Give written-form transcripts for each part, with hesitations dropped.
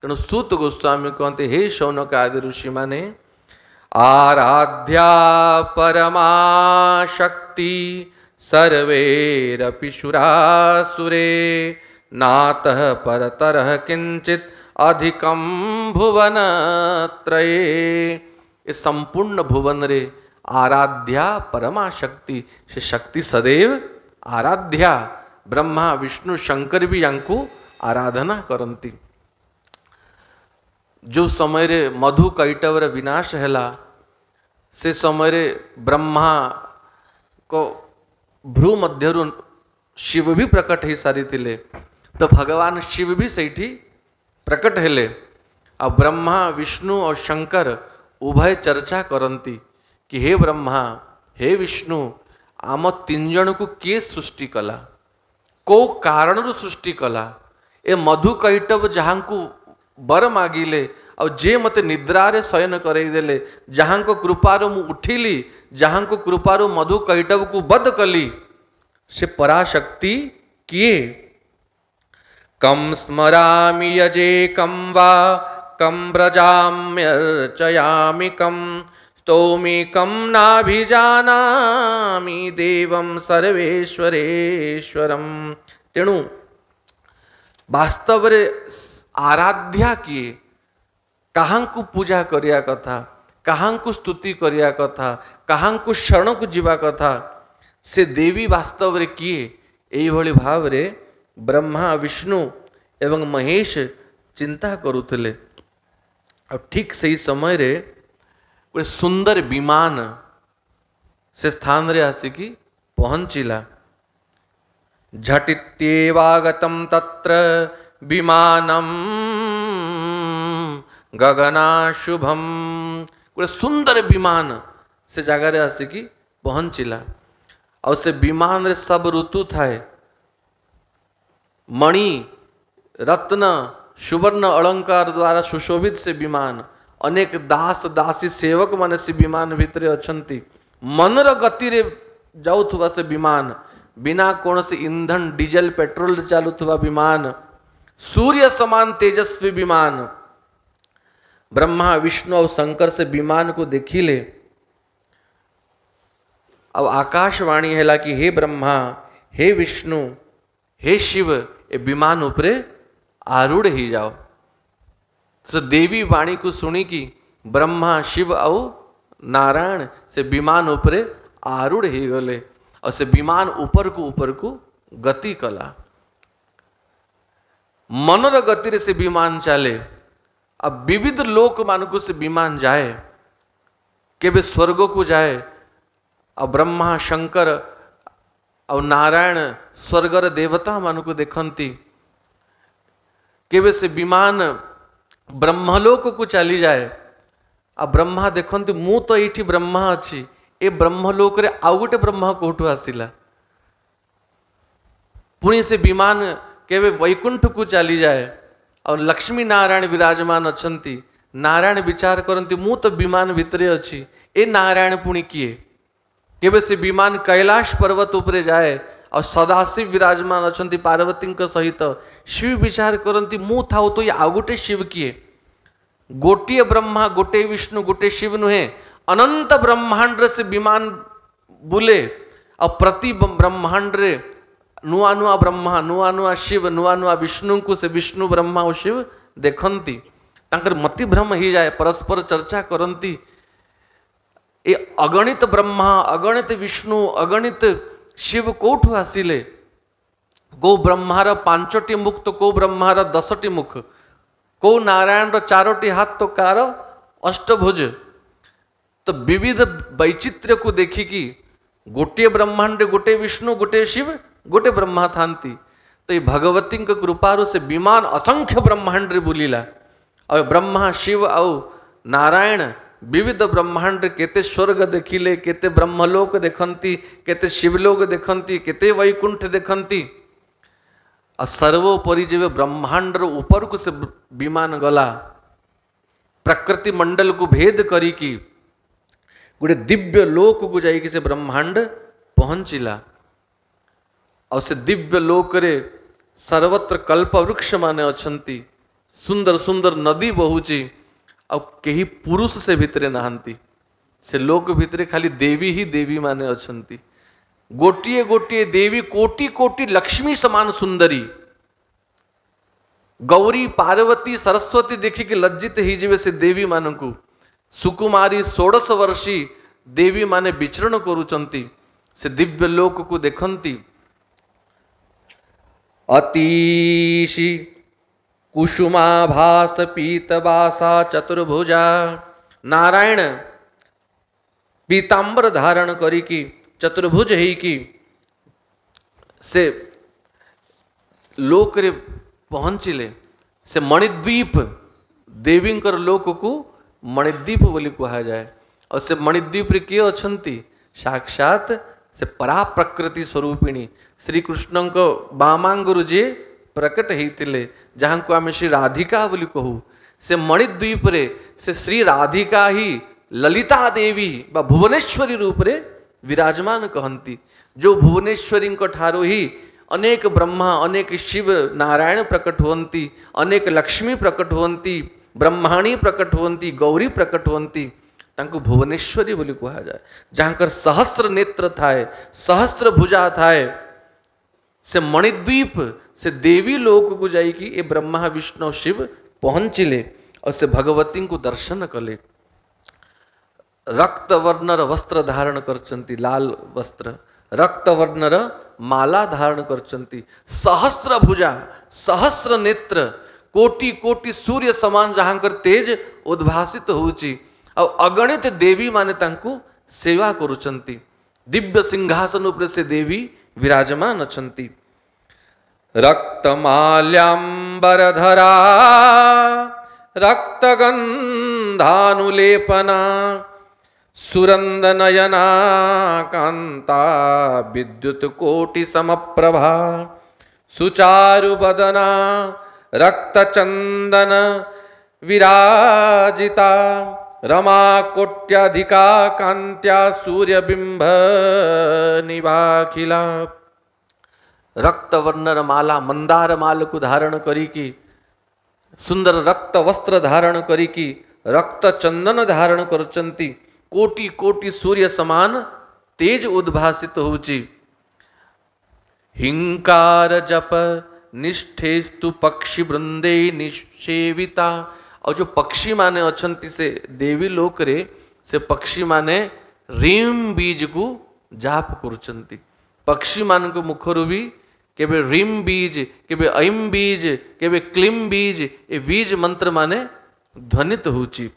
तेणु सूत गोस्वामी कहते हे शौनक आदि ऋषि माने आराध्या परमा शक्ति सर्वेरपि सुरासुरे नातः परतरः किंचित अधिकम भुवन त्रये। इस संपूर्ण भुवन रे आराध्या परमा शक्ति से शक्ति सदैव आराध्या। ब्रह्मा विष्णु शंकर भी यांकु आराधना करती। जो समय रे मधु कैटवर विनाश हैला से समय रे ब्रह्मा को भ्रू मध्यरु शिव भी प्रकट हो सारी थिले। तो भगवान शिव भी सही प्रकट हेले। अब ब्रह्मा विष्णु और शंकर उभय चर्चा करती कि हे ब्रह्मा हे विष्णु आम तीन जन को किए सृष्टि कला, को कारण सृष्टि कला। ए मधु कैटव जहाँ को बर मागिले और जे मते निद्रा रे शयन करईदेले, जहाँ को कृपारू मु उठिली, जहाँ को कृपारू मधु कैटव को बद कली, से पराशक्ति किए। कम स्मरामि यजे कम वा कम व्रजाम्यर्चयामि कम स्तौमि कम नाभिजानामि देवं सर्वेश्वरेश्वरम। तेणु वास्तव रे आराध्या किए, कहाँ को पूजा करिया कथा, कहाँ को स्तुति करिया कथा, कहाँ को शरण को जीवा कथा, से देवी वास्तव रे किए। यही भली भाव रे ब्रह्मा विष्णु एवं महेश चिंता करुले। अब ठीक से ही समय रे गोटे सुंदर विमान से स्थान रे आसिकी पहुंचिला। झटित्येवागतम तत्र विमानम गगनाशुभम। गोटे सुंदर विमान से जगह रे आसिकी पहुंचिला। और से विमान रे सब ऋतु थाए, मणि रत्न सुवर्ण अलंकार द्वारा सुशोभित से विमान। अनेक दास दासी सेवक माने से विमान भितरे अछंती। मनर गति रे जाउथुवा से विमान, बिना कौन से ईंधन डीजल पेट्रोल चालुथुवा विमान, सूर्य समान तेजस्वी विमान। ब्रह्मा विष्णु और शंकर से विमान को देखिले। अब आकाशवाणी हैला कि हे ब्रह्मा हे विष्णु हे शिव ए विमान उपरे आरूढ़ ही जाओ। तो देवी वाणी को सुनी कि ब्रह्मा शिव और नारायण से विमान उपरे आरूढ़ ही गले और से विमान ऊपर को गति कला। मनर गति रे से विमान चले। अब विविध लोक मानक से विमान जाए, केबे स्वर्ग को जाए और ब्रह्मा शंकर और नारायण स्वर्गर देवता मान को देखती। केबे से विमान ब्रह्मलोक को चली जाए। अब ब्रह्मा देखती मु तो ये ब्रह्मा अच्छी, ए ब्रह्मलोक रे आउ गोटे ब्रह्मा कौटू आसिला। पुणी से विमान केबे वैकुंठ को चली जाए और लक्ष्मी नारायण विराजमान अछंती। नारायण विचार करती मु तो विमान भितरे अच्छी, ए नारायण पुणी किए। केबे से विमान कैलाश पर्वत उपरे जाए और सदाशिव विराजमान अछंती पार्वती सहित। शिव विचार करती मु थाउ तो ये आउ गोटे शिव किए। गोटे ब्रह्मा गोटे विष्णु गोटे शिव नुहे, अनंत ब्रह्मांड से विमान बुले और प्रति ब्रह्मांड रे नुआ नुआ ब्रह्मा नुआ नुआ शिव नुआ नुआ विष्णु को से विष्णु ब्रह्मा और शिव देखती। तांकर मति भ्रम ही जाए, परस्पर चर्चा करती। ए अगणित ब्रह्मा अगणित विष्णु अगणित शिव कोठू आसिले। को ब्रह्मार 5टी मुख तो को ब्रह्मार 10टी मुख, को नारायण 4टी हाथ तो कार अष्टभुज। तो विविध वैचित्र्य को देखिकी गोटे ब्रह्मांड गोटे विष्णु गोटे शिव गोटे ब्रह्मा थांती। तो ये भगवती कृपारु से विमान असंख्य ब्रह्मांड रे बुलिला। और ब्रह्मा शिव और नारायण विविध ब्रह्मांड केते स्वर्ग देखिले, केते ब्रह्मलोक देखती, केते शिवलोक देखती, केते वैकुंठ देखती। और सर्वोपरि जब ब्रह्मांड ऊपर को से विमान गला, प्रकृति मंडल को भेद करी की गोटे दिव्य लोक को जाइए से ब्रह्मांड पहुंचिला। और से दिव्य लोक रे सर्वत्र कल्प वृक्ष माने अछंती, सुंदर सुंदर नदी बहुची आ केही पुरुष से भितरे नहांती से लोक भितरे खाली देवी ही देवी माने अछंती गोटिए गोटिए देवी कोटि कोटि लक्ष्मी समान सुंदरी गौरी पार्वती सरस्वती देखिके लज्जित ही जीवे से देवी मानकु सुकुमारी 16 वर्षी देवी माने विचरण करुचंती से दिव्य लोक को देखंती अतीशी कुसुमाभास पीतवासा चतुर्भुजा नारायण पीतांबर धारण करिकी चतुर्भुज ही की से लोक रे पहुंचिले से मणिद्वीप देवींकर लोक को मणिद्वीप बोली कहा जाए और से मणिद्वीप रे किए अछंती साक्षात से परा प्रकृति स्वरूपिणी श्री कृष्ण को बामांगुरु जे प्रकट होते जहाँ को आम श्री राधिका बोली कहू से मणिद्वीप रे से श्री राधिका ही ललिता देवी बा भुवनेश्वरी रूप रे विराजमान कहती जो भुवनेश्वरी ठारो ही अनेक ब्रह्मा अनेक शिव नारायण प्रकट होती अनेक लक्ष्मी प्रकट होती ब्रह्माणी प्रकट होती गौरी प्रकट होती तांको भुवनेश्वरी बोली कहा जाए जहाँकर सहस्त्र नेत्र थाए सहस्त्र भुजा थाए से मणिद्वीप से देवी लोक को जाइकी ए ब्रह्मा विष्णु शिव पहुंचिले और से भगवती को दर्शन कले रक्त वर्णर वस्त्र धारण करचंती लाल वस्त्र रक्त वर्णर माला धारण करचंती सहस्त्र भुजा सहस्त्र नेत्र कोटि कोटि सूर्य समान जहाँकर तेज उद्भासित होची और अगणित देवी माने तांकु सेवा करुचंती दिव्य सिंहासन उपर से देवी विराजमान अछंती रक्तमाल्याम्बरधरा रक्तगंधानुलेपना सुरंदनयना कांता विद्युत कोटि समप्रभा सुचारुबदना रक्तचंदन विराजिता रमा कोट्याधिका कांत्या सूर्यबिंब निवाखिला रक्त वर्णर माला मंदार माल को धारण करी की सुंदर रक्त वस्त्र धारण करी की रक्त चंदन धारण करचंती कोटि कोटि सूर्य समान तेज उद्भासित होची हिंकार जप निष्ठेस्तु पक्षी वृंदे निषेविता और जो पक्षी माने अछंती से देवी लोक रे से पक्षी माने रीम बीज को जाप करुचंती पक्षी मान को मुखरु भी केबे रीम बीज केबे ऐम बीज केबे क्लीम बीज ए बीज मंत्र माने ध्वनित होची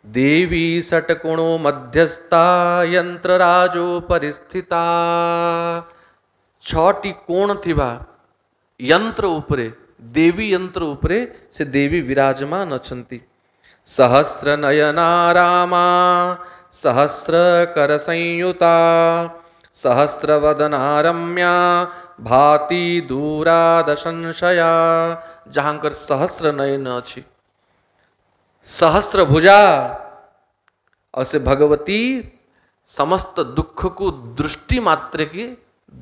देवी षटकोणो मध्यस्था यंत्र राजो परिस्थिता छटी कोण थिबा यंत्र उपरे देवी यंत्र उपरे से देवी विराजमान अछंती सहस्र नयना रामा सहस्र कर संयुता सहस्र वदना रम्या भाति दूराद संशया जहाँकर सहस्र नयन अच्छी सहस्त्र भुजा और से भगवती समस्त दुख को दृष्टि मात्र के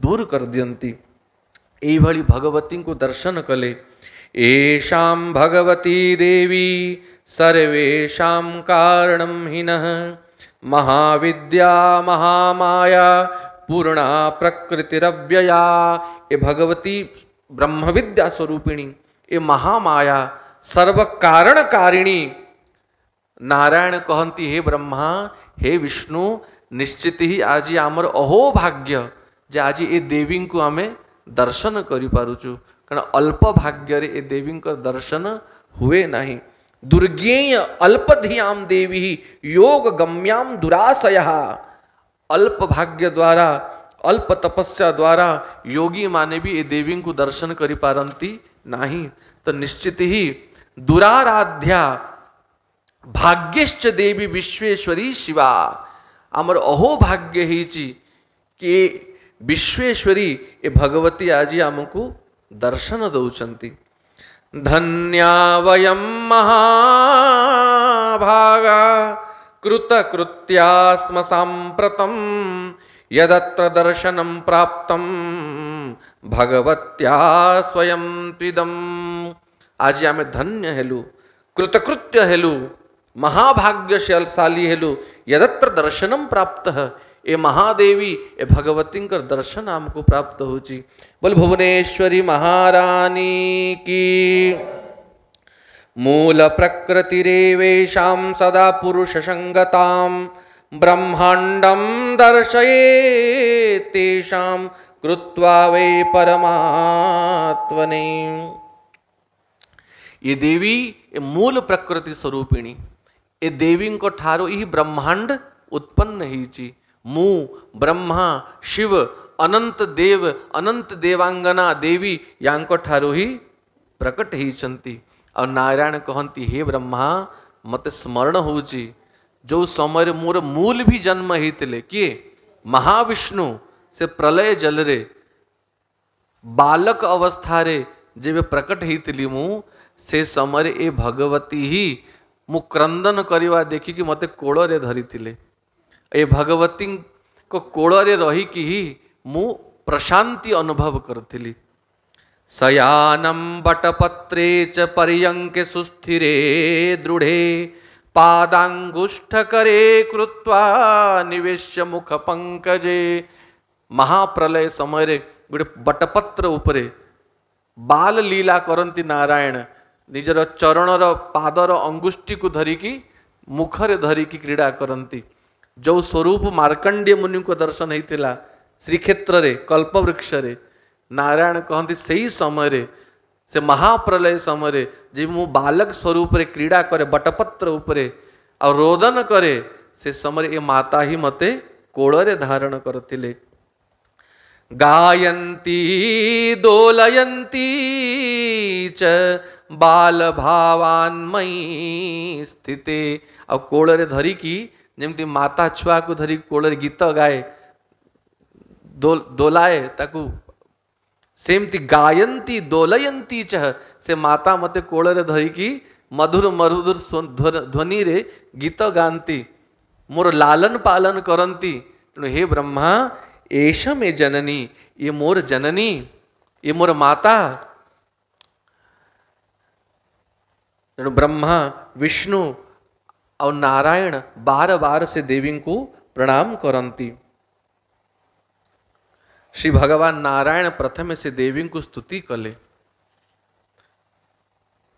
दूर कर दियंती एई भली भगवती को दर्शन कले एषां भगवती देवी सर्वेषां कारणं हिनः महाविद्या महामाया पूर्णा प्रकृतिरव्यया ए भगवती ब्रह्मविद्या स्वरूपिणी ए महामाया सर्व कारण कारिणी नारायण कहती हे ब्रह्मा हे विष्णु निश्चित ही आज आमर अहो भाग्य जे आज ए देवी को आमे दर्शन करि पारुचु कारण अल्प भाग्य रे ए देवी को दर्शन हुए नहीं दुर्गेय अल्पधियाम देवी योग गम्याम दुराशया अल्प भाग्य द्वारा अल्प तपस्या द्वारा योगी माने भी ए देवी को दर्शन करि पारंती नहीं तो निश्चित ही दुराराध्या भाग्यश्च देवी विश्वेश्वरी शिवा आमर अहो भाग्य हिची कि विश्वेश्वरी ए भगवती आज आमको दर्शन दौचंती धन्या वयं महाभागा कृतकृत्या स्म साम्प्रतं यदत्र दर्शनं प्राप्तं भगवत्या स्वयं त्विदम। आज आमे धन्य हेलु, कृतकृत्य हेलु, महाभाग्यशाली हेलु यदत्र दर्शनम प्राप्त। ए महादेवी ए भगवती दर्शन आमको प्राप्त होची। बोल भुवनेश्वरी महारानी की। मूल प्रकृतिरेवेशां सदा पुरुष संगतां ब्रह्मांडं दर्शयेत् तेषां कृत्वा वै परमात्मने। ये देवी ए मूल प्रकृति स्वरूपिणी, ए देवी को ठारो ही ब्रह्मांड उत्पन्न होईची। मु ब्रह्मा शिव अनंत देवांगना देवी यांको ठारो ही प्रकट होईचंती। और नारायण कहती हे ब्रह्मा मते स्मरण होची जो समय मोर मूल भी जन्म होते किए महाविष्णु से प्रलय जल रे बालक अवस्था रे जेबे प्रकट होती मु से समय ए भगवती ही मु क्रंदन करवा देखी कि मते कोड़ रे धरी थिले। ए भगवती को कोड़ रे रही कि ही मु प्रशांति अनुभव करथिली। शयानं बटपत्रे च पर्यंके सुस्थिरे दृढ़े पादांगुष्ठकरे कृत्वा निवेश्य मुख पंकजे। महाप्रलय समय गोटे बटपत्र उपरे बाल लीला करती नारायण निजर चरणर पादर अंगुष्ठी को धरिकी मुखरे धरिकी क्रीड़ा करती। जो स्वरूप मार्कंडेय मुनि को दर्शन होता श्रीक्षेत्र रे कल्पवृक्ष रे नारायण कहते सही समय से महाप्रलय समय जे मु बालक स्वरूप रे क्रीड़ा करे बटपत्र उपरे और रोदन करे से समय ए माता ही मते कोड़े धारण करथिले। गायंती दोलयंती च बाल भावान्मयी स्थिते। और कोड़े धरिकी जमती माता छुआ को धरी कोड़े गीत गाए दोलाए ताकू सेमती गायंती दोलयंती च से माता मते कोड़े धरिकी मधुर मधुर ध्वनि रे गीत गाती मोर लालन पालन करती। तेणु हे ब्रह्मा एष मे जननी ये मोर जननी ये मोर माता। तेणु ब्रह्मा विष्णु और नारायण बार बार से देवी को प्रणाम करती। श्री भगवान नारायण प्रथम से देवी को स्तुति कले।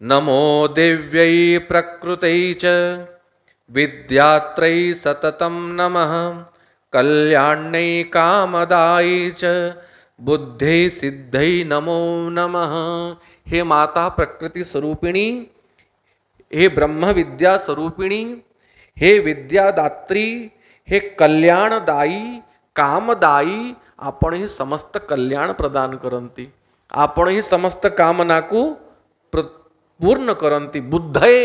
नमो देव्यै प्रकृतै च विद्यात्रै सततं नमः कल्याण्यै कामदायै च बुद्धि सिद्धै नमो नमः। हे माता प्रकृति स्वरूपिणी, हे ब्रह्म विद्या स्वरूपिणी, हे विद्यादात्री, हे कल्याणदायी कामदायी, आपण ही समस्त कल्याण प्रदान करती, आपण ही समस्त कामना को पूर्ण करती। बुद्धये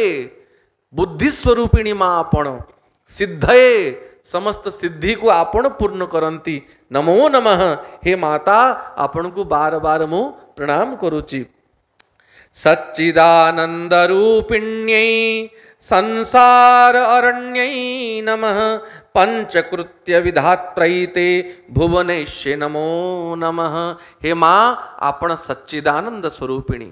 बुद्धि स्वरूपिणी माँ आपण, सिद्धये समस्त सिद्धि को आपण पूर्ण करती। नमो नमः हे माता आपण को बार बार मु प्रणाम करुची। सच्चिदानंद रूपिण्यै संसार अरण्यै नमः पंचकृत्य विधात्रैते भुवनेश्य नमो नमः। हे माँ आपण सच्चिदानंद स्वरूपिणी,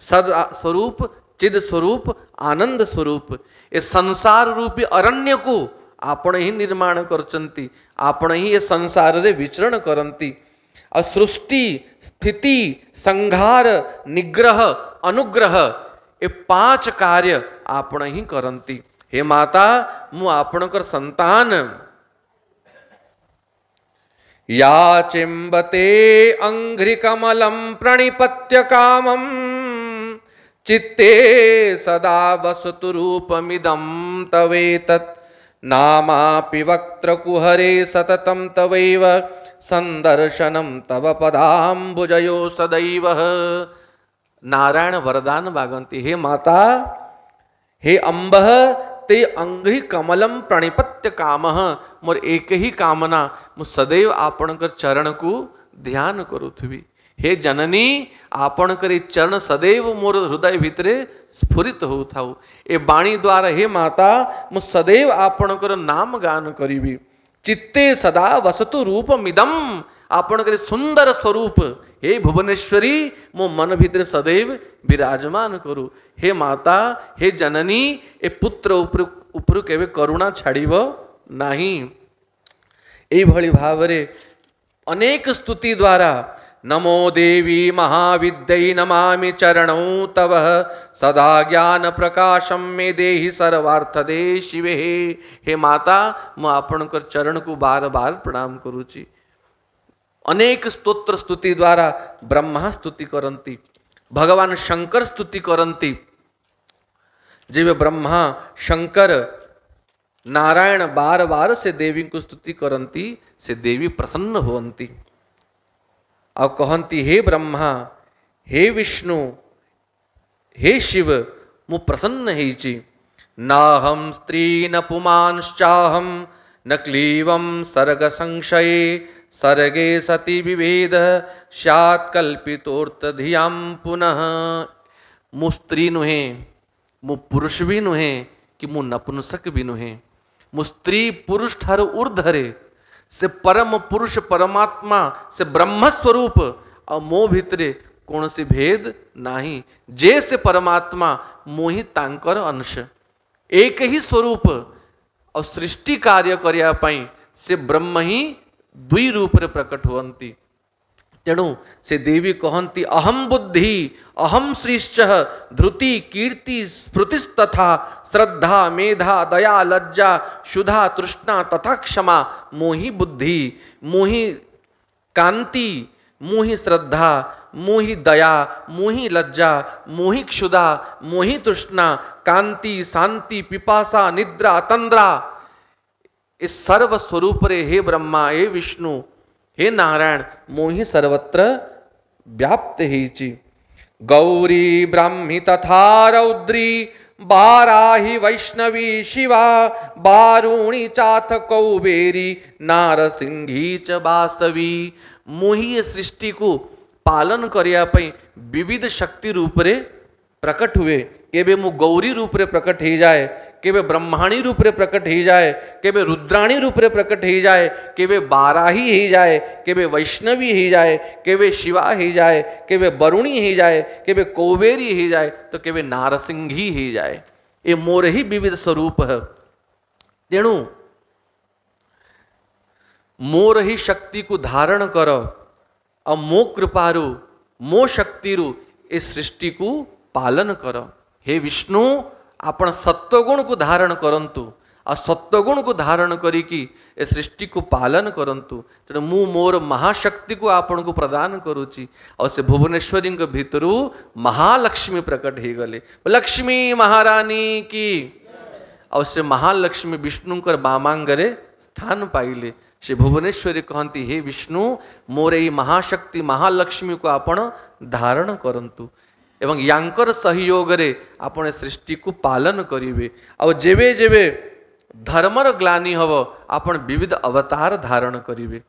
सद स्वरूप चिद स्वरूप आनंद स्वरूप ये संसार रूपी अरण्य को आपण ही निर्माण करचंती, आपण ही ये संसार रे विचरण करंती। और सृष्टि स्थिति संहार निग्रह अनुग्रह ये 5 कार्य आपण ही करंती। हे माता मु आपणकर संतान। या चिंबते अंघ्रि कमलं प्रणिपत्य कामं चित्ते सदा वसतु रूपमिदं तवेतत् नामापि वक्त्रकुहरे सततं तवैव संदर्शनं तव पदाम्बुजयो सदैव। नारायण वरदान मागंती। हे माता हे अंब ते अंघ्रि कमलम प्रणिपत्य कामः। मोर एक ही कामना मु सदैव आपणकर चरण को ध्यान करुथबी। हे जननी आपणकर चरण सदैव मोर हृदय भितरे स्फुरित होउथाउ। ए बाणी द्वारा हे माता मु सदैव आपणकर नाम गान करिबी। चित्ते सदा वसतु रूपमिदम। आपणकर सुंदर स्वरूप हे भुवनेश्वरी मो मन भितर सदैव विराजमान करू। हे माता हे जननी ए पुत्र उपर केवे करुणा छाड़िबो नाही। एभली भावरे अनेक स्तुति द्वारा नमो देवी महाविद्यै नमामि चरणौ तव सदा ज्ञान प्रकाशम मे देहि सर्वार्थदे शिवे। हे माता मु आपणकर चरण को बार बार प्रणाम करूची। अनेक स्तोत्र स्तुति द्वारा ब्रह्मा स्तुति करंती, भगवान शंकर स्तुति करंती। जेबे ब्रह्मा शंकर नारायण बार बार से देवी को स्तुति करंती से देवी प्रसन्न होती और कहती हे ब्रह्मा हे विष्णु हे शिव मु प्रसन्न हेची। नाहम स्त्री न पुमांश्चाहम न क्लीवम सर्ग संशये सर्गे सति विभेद स्यात् कल्पितोर्थ धियाम पुनः। मु स्त्री नुहे, मु पुरुष भी नुहे कि मु नपुंसक भी नुहे। मु स्त्री पुरुष ठार ऊर्धरे से परम पुरुष परमात्मा से ब्रह्म स्वरूप और मो भितरे कौन सी भेद नहीं। जे से परमात्मा मोहि तांकर अंश एक ही स्वरूप और सृष्टि कार्य करिया पई से ब्रह्म ही दुई रूप रे प्रकट होती। तेणु से देवी कहती अहम बुद्धि अहम श्रीश्च धृति कीर्ति स्मृतिस्तथा श्रद्धा मेधा दया लज्जा शुद्धा तृष्णा तथा क्षमा मोहि बुद्धि मोहि कांति मोहि श्रद्धा मोहि दया मोहि लज्जा मोहि क्षुधा मोहि तृष्णा कांति शांति पिपासा निद्रा तंद्रा इस सर्व स्वरूप रे हे ब्रह्मा हे विष्णु हे नारायण मोहि सर्वत्र व्याप्त हेची। गौरी ब्राह्मी तथा रौद्री बाराही वैष्णवी शिवा बारूणी चाथ कौबेरी नारसिंही च बासवी। मोहि ये सृष्टि को पालन करिया पई विविध शक्ति रूप रे प्रकट हुए। केबे मु गौरी रूप रे प्रकट ही जाए, केबे ब्रह्माणी रूप रे प्रकट ही जाए, केबे रुद्राणी रूप रे प्रकट ही जाए, केबे बाराही ही जाए, केबे वैष्णवी ही जाए, केबे शिवा ही जाए, केबे वरुणी ही जाए, केबे कौबेरी ही जाए तो केबे नारसिंही ही जाए। ये मोर ही विविध स्वरूप है। तेणु मोर ही शक्ति को धारण कर और मो कृपारु मो शक्तिरु इस सृष्टि को पालन कर। हे विष्णु आपण सत्वगुण को धारण करंतु आ सत्वगुण को धारण करिकी ए सृष्टि को पालन करंतु। तेणु मु मोर महाशक्ति को आपण को प्रदान करुची और से भुवनेश्वरी भितरु महालक्ष्मी प्रकट ही गले। लक्ष्मी महारानी की और से महालक्ष्मी विष्णुकर बामांगरे स्थान पाइले। से भुवनेश्वरी कहती हे विष्णु मोर ई महाशक्ति महालक्ष्मी को आपण धारण करंतु एवं यांकर सहयोग रे आपण सृष्टि को पालन करिवे। और जेबे जेबे धर्मर ग्लानि हव आपण विविध अवतार धारण करिवे।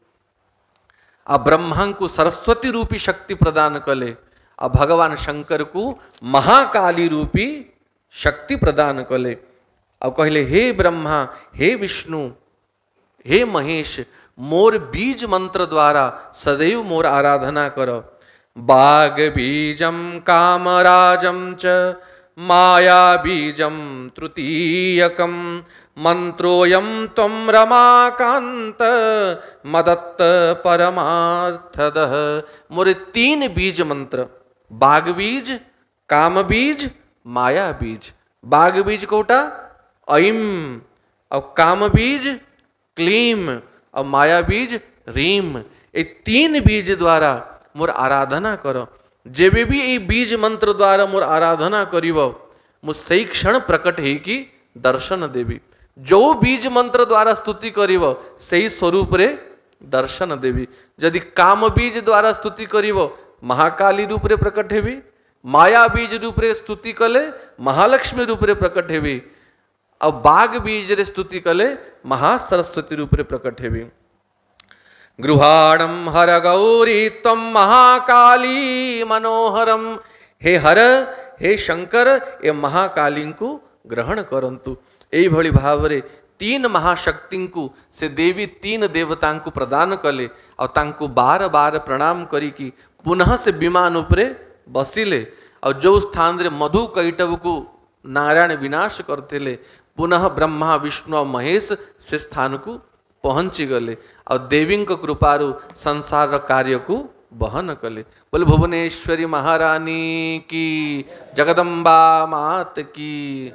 आ ब्रह्मा को सरस्वती रूपी शक्ति प्रदान कले आ भगवान शंकर को महाकाली रूपी शक्ति प्रदान कले। और कहले हे ब्रह्मा हे विष्णु हे महेश मोर बीज मंत्र द्वारा सदैव मोर आराधना कर। बाग बीजम कामराजम च माया बीजम तृतीयकम मंत्रोयम तम रमाकांत मदत्त परमार्थदः। मोरे 3 बीज मंत्र बाग बीज काम बीज माया बीज। बाग बीज कोटा ऐम और काम बीज क्लीम और माया बीज रीम। ये 3 बीज द्वारा मोर आराधना कर। जेबे भी ये बीज मंत्र द्वारा मोर आराधना करिव मु सही क्षण प्रकट है कि दर्शन देवी। जो बीज मंत्र द्वारा स्तुति करिव सही स्वरूप रे दर्शन देवी। यदि काम बीज द्वारा स्तुति करिव महाकाली रूप रे प्रकट हेबी। माया बीज रूप रे स्तुति कले महालक्ष्मी रूप रे प्रकट हेबी। और बाग बीज रे स्तुति कले महासरस्वती रूप रे प्रकट हेबी। गृहाणम हर गौरी तम महाकाली मनोहरम। हे हर हे शंकर ये महाकाली को ग्रहण करंतु। यही भली भाव रे 3 महाशक्ति को से देवी 3 देवता को प्रदान कले और तांको बार बार प्रणाम करिकी पुनः से विमान उपरे बसिले और जो स्थान रे मधु कैटव को नारायण विनाश करते पुनः ब्रह्मा विष्णु और महेश से स्थान को पहुंची गले और देवी कृपारु संसार कार्य को बहन कले। बोले भुवनेश्वरी महारानी की, जगदम्बा मात की।